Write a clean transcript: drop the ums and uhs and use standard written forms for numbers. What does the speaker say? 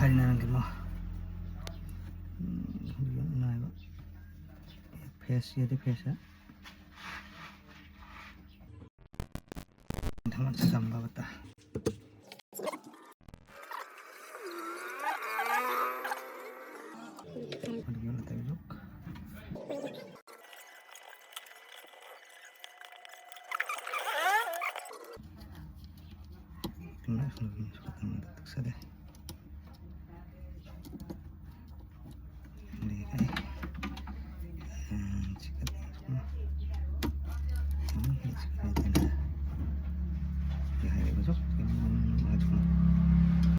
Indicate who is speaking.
Speaker 1: kali na lang mo yun na ba face ya di face naman sa samba bata yun na tayo look Nah, sudah sudah